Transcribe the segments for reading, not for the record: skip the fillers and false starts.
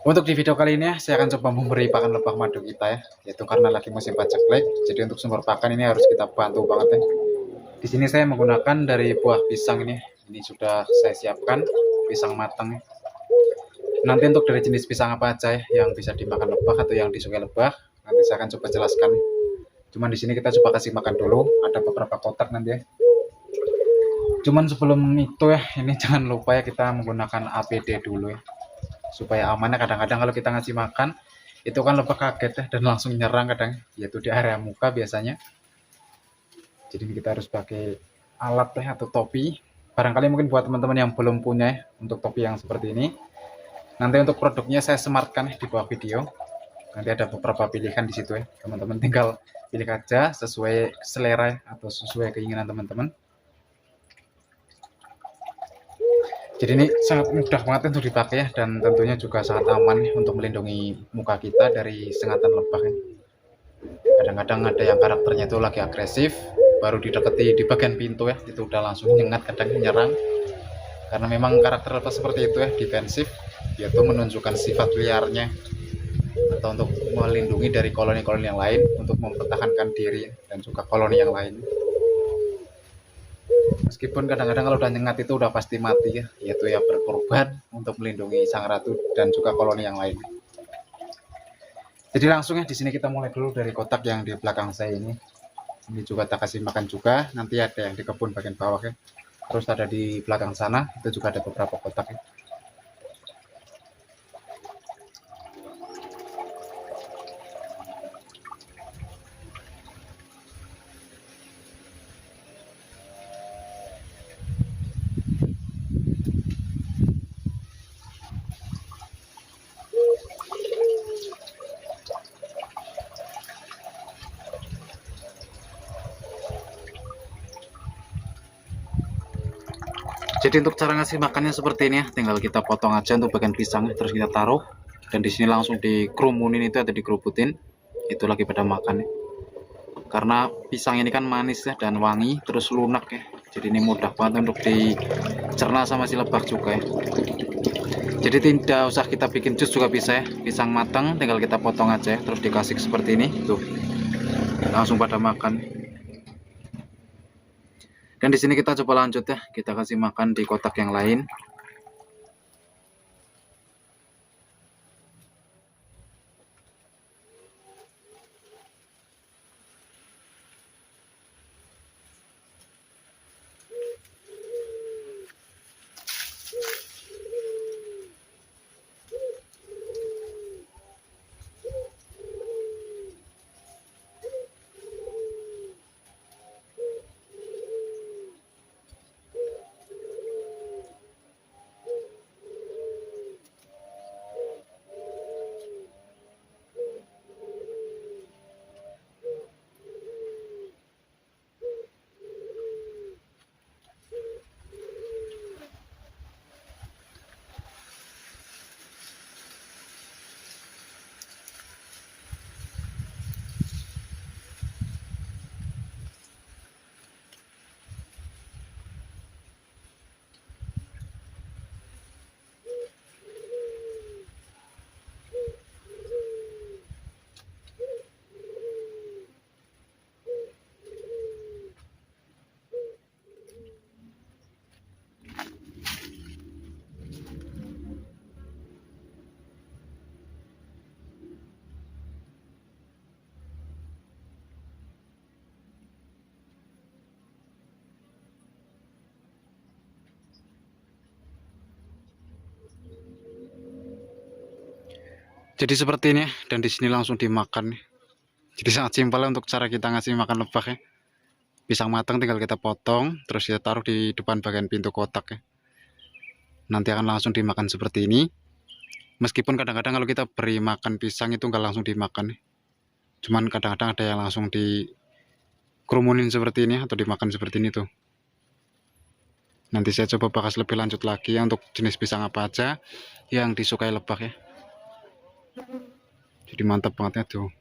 Untuk di video kali ini saya akan coba memberi pakan lebah madu kita ya, yaitu karena lagi musim paceklik. Jadi untuk sumber pakan ini harus kita bantu banget ya. Di sini saya menggunakan dari buah pisang ini. Ini sudah saya siapkan pisang matang. Nanti untuk dari jenis pisang apa aja ya yang bisa dimakan lebah atau yang disukai lebah, nanti saya akan coba jelaskan. Cuman di sini kita coba kasih makan dulu. Ada beberapa kotak nanti ya. Cuman sebelum itu ya, ini jangan lupa ya kita menggunakan APD dulu ya, supaya aman ya. Kadang-kadang kalau kita ngasih makan itu kan lebah kaget ya dan langsung nyerang kadang, yaitu di area muka biasanya. Jadi kita harus pakai alat ya atau topi. Barangkali mungkin buat teman-teman yang belum punya ya, untuk topi yang seperti ini. Nanti untuk produknya saya sematkan di bawah video. Nanti ada beberapa pilihan di situ ya. Teman-teman tinggal pilih aja sesuai selera atau sesuai keinginan teman-teman. Jadi ini sangat mudah banget untuk dipakai ya, dan tentunya juga sangat aman untuk melindungi muka kita dari sengatan lebah ya. Kadang-kadang ada yang karakternya itu lagi agresif, baru didekati di bagian pintu ya, itu udah langsung nyengat, kadang menyerang. Karena memang karakter lebah seperti itu ya, defensif, yaitu menunjukkan sifat liarnya atau untuk melindungi dari koloni-koloni yang lain, untuk mempertahankan diri dan juga koloni yang lain. Meskipun kadang-kadang kalau udah nyengat itu udah pasti mati ya, yaitu ya berkorban untuk melindungi sang ratu dan juga koloni yang lain. Jadi langsung ya di sini kita mulai dulu dari kotak yang di belakang saya ini. Ini juga tak kasih makan juga. Nanti ada yang di kebun bagian bawah ya. Terus ada di belakang sana itu juga ada beberapa kotak ya. Jadi untuk cara ngasih makannya seperti ini ya, tinggal kita potong aja untuk bagian pisang, terus kita taruh, dan di sini langsung dikerumunin itu atau dikerubutin, itu lagi pada makan ya. Karena pisang ini kan manis ya dan wangi, terus lunak ya. Jadi ini mudah banget untuk dicerna sama si lebah juga ya. Jadi tidak usah kita bikin jus juga bisa ya. Pisang matang tinggal kita potong aja ya, terus dikasih seperti ini, tuh langsung pada makan. Dan di sini kita coba lanjut ya, kita kasih makan di kotak yang lain. Jadi seperti ini ya, dan di sini langsung dimakan. Jadi sangat simpel untuk cara kita ngasih makan lebah ya. Pisang matang tinggal kita potong, terus kita taruh di depan bagian pintu kotak ya. Nanti akan langsung dimakan seperti ini. Meskipun kadang-kadang kalau kita beri makan pisang itu nggak langsung dimakan ya. Cuman kadang-kadang ada yang langsung dikerumunin seperti ini atau dimakan seperti ini tuh. Nanti saya coba bahas lebih lanjut lagi ya untuk jenis pisang apa aja yang disukai lebah ya. Jadi mantap banget ya tuh.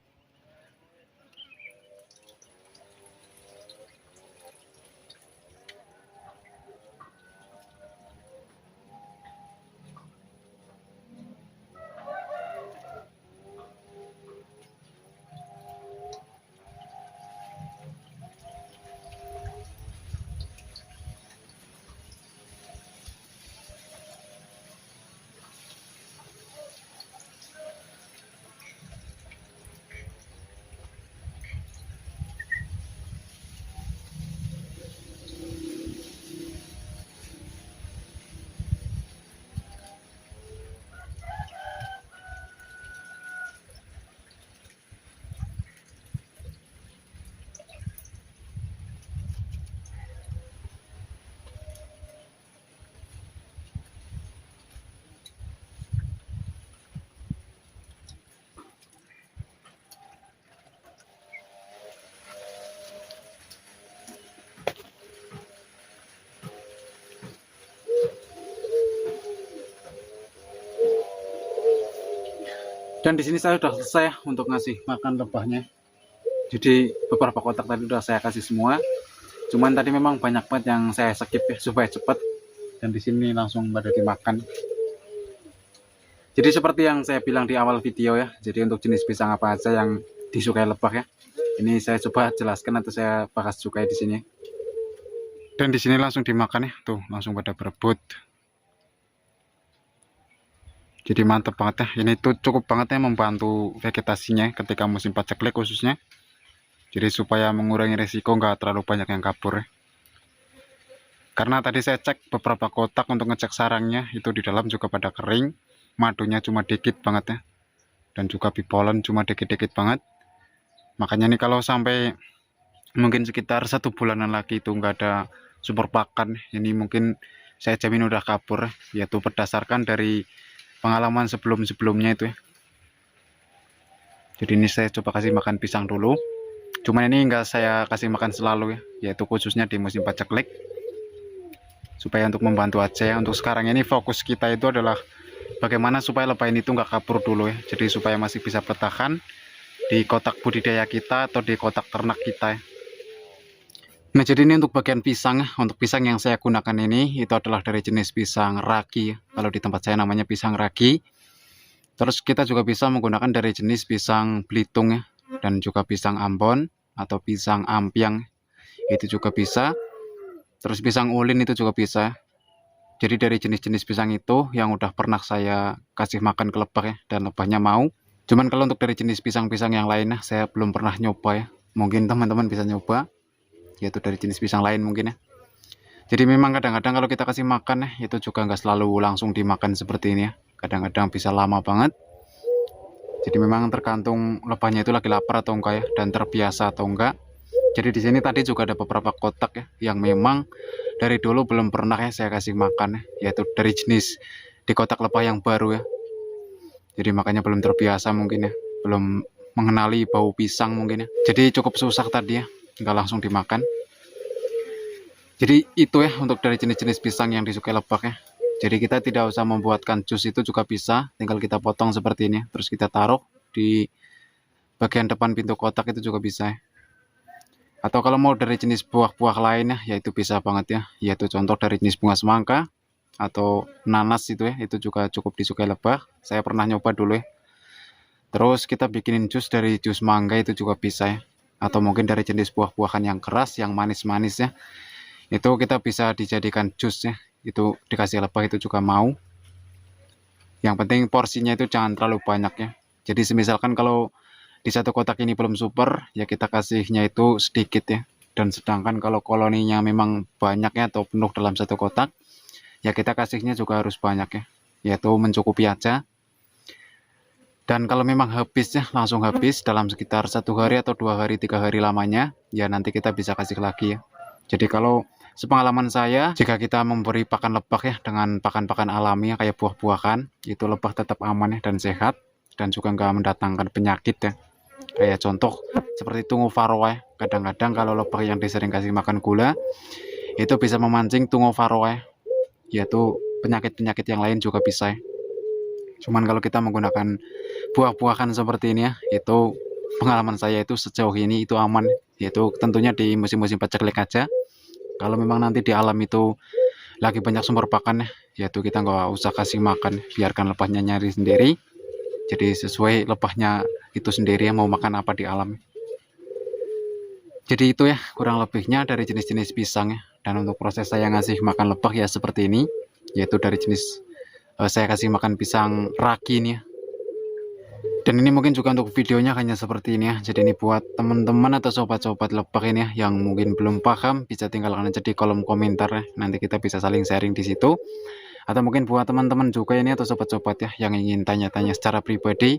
Dan di sini saya sudah selesai ya untuk ngasih makan lebahnya. Jadi beberapa kotak tadi sudah saya kasih semua. Cuman tadi memang banyak banget yang saya skip ya supaya cepat. Dan di sini langsung pada dimakan. Jadi seperti yang saya bilang di awal video ya. Jadi untuk jenis pisang apa aja yang disukai lebah ya. Ini saya coba jelaskan atau saya bahas juga di sini. Dan di sini langsung dimakan ya. Tuh, langsung pada berebut. Jadi mantep banget ya. Ini tuh cukup banget ya membantu vegetasinya ketika musim paceklik khususnya. Jadi supaya mengurangi resiko nggak terlalu banyak yang kabur ya. Karena tadi saya cek beberapa kotak untuk ngecek sarangnya, itu di dalam juga pada kering. Madunya cuma dikit banget ya. Dan juga bipolen cuma dikit-dikit banget. Makanya nih kalau sampai mungkin sekitar 1 bulanan lagi itu nggak ada super pakan, ini mungkin saya jamin udah kabur ya. Yaitu berdasarkan dari pengalaman sebelum-sebelumnya itu ya. Jadi ini saya coba kasih makan pisang dulu. Cuman ini enggak saya kasih makan selalu ya, yaitu khususnya di musim paceklik. Supaya untuk membantu aja ya. Untuk sekarang ini fokus kita itu adalah bagaimana supaya lebah ini itu nggak kabur dulu ya. Jadi supaya masih bisa bertahan di kotak budidaya kita atau di kotak ternak kita ya. Nah jadi ini untuk bagian pisang ya. Untuk pisang yang saya gunakan ini itu adalah dari jenis pisang ragi ya. Kalau di tempat saya namanya pisang ragi. Terus kita juga bisa menggunakan dari jenis pisang Belitung ya. Dan juga pisang Ambon atau pisang Ampiang itu juga bisa. Terus pisang ulin itu juga bisa. Jadi dari jenis-jenis pisang itu yang udah pernah saya kasih makan ke lebah ya, dan lebahnya mau. Cuman kalau untuk dari jenis pisang-pisang yang lainnya saya belum pernah nyoba ya. Mungkin teman-teman bisa nyoba, yaitu dari jenis pisang lain mungkin ya. Jadi memang kadang-kadang kalau kita kasih makan ya, itu juga nggak selalu langsung dimakan seperti ini ya. Kadang-kadang bisa lama banget. Jadi memang tergantung lebahnya itu lagi lapar atau enggak ya, dan terbiasa atau enggak. Jadi di sini tadi juga ada beberapa kotak ya, yang memang dari dulu belum pernah ya saya kasih makan ya, yaitu dari jenis di kotak lebah yang baru ya. Jadi makanya belum terbiasa mungkin ya, belum mengenali bau pisang mungkin ya. Jadi cukup susah tadi ya, nggak langsung dimakan. Jadi itu ya untuk dari jenis-jenis pisang yang disukai lebah ya. Jadi kita tidak usah membuatkan jus, itu juga bisa, tinggal kita potong seperti ini, terus kita taruh di bagian depan pintu kotak itu juga bisa ya. Atau kalau mau dari jenis buah-buah lainnya, yaitu bisa banget ya, yaitu contoh dari jenis bunga semangka atau nanas itu ya, itu juga cukup disukai lebah. Saya pernah nyoba dulu ya. Terus kita bikinin jus dari jus mangga itu juga bisa ya. Atau mungkin dari jenis buah-buahan yang keras, yang manis-manis ya, itu kita bisa dijadikan jus ya. Itu dikasih lebah itu juga mau. Yang penting porsinya itu jangan terlalu banyak ya. Jadi semisalkan kalau di satu kotak ini belum super ya, kita kasihnya itu sedikit ya. Dan sedangkan kalau koloninya memang banyak ya, atau penuh dalam satu kotak ya, kita kasihnya juga harus banyak ya, yaitu mencukupi aja. Dan kalau memang habis ya, langsung habis dalam sekitar 1 hari atau 2 hari 3 hari lamanya ya, nanti kita bisa kasih lagi ya. Jadi kalau sepengalaman saya, jika kita memberi pakan lebah ya dengan pakan-pakan alami ya, kayak buah-buahan, itu lebah tetap aman ya dan sehat, dan juga nggak mendatangkan penyakit ya. Kayak contoh seperti tungau Faroe, kadang-kadang kalau lebah yang disering kasih makan gula itu bisa memancing tungau Faroe, yaitu penyakit-penyakit yang lain juga bisa ya. Cuman kalau kita menggunakan buah-buahan seperti ini ya, itu pengalaman saya itu sejauh ini itu aman, yaitu tentunya di musim-musim paceklik aja. Kalau memang nanti di alam itu lagi banyak sumber pakan ya, yaitu kita nggak usah kasih makan, biarkan lebahnya nyari sendiri. Jadi sesuai lebahnya itu sendiri yang mau makan apa di alam. Jadi itu ya kurang lebihnya dari jenis-jenis pisang ya. Dan untuk proses saya ngasih makan lebah ya seperti ini, yaitu dari jenis saya kasih makan pisang ragi ini ya. Dan ini mungkin juga untuk videonya hanya seperti ini ya. Jadi ini buat teman-teman atau sobat-sobat lebah ini ya, yang mungkin belum paham, bisa tinggalkan aja di kolom komentar ya. Nanti kita bisa saling sharing di situ. Atau mungkin buat teman-teman juga ini atau sobat-sobat ya, yang ingin tanya-tanya secara pribadi,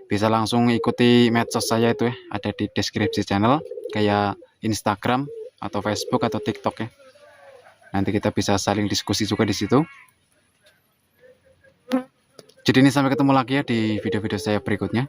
bisa langsung ikuti medsos saya itu ya, ada di deskripsi channel, kayak Instagram atau Facebook atau TikTok ya. Nanti kita bisa saling diskusi juga di situ. Jadi ini sampai ketemu lagi ya di video-video saya berikutnya.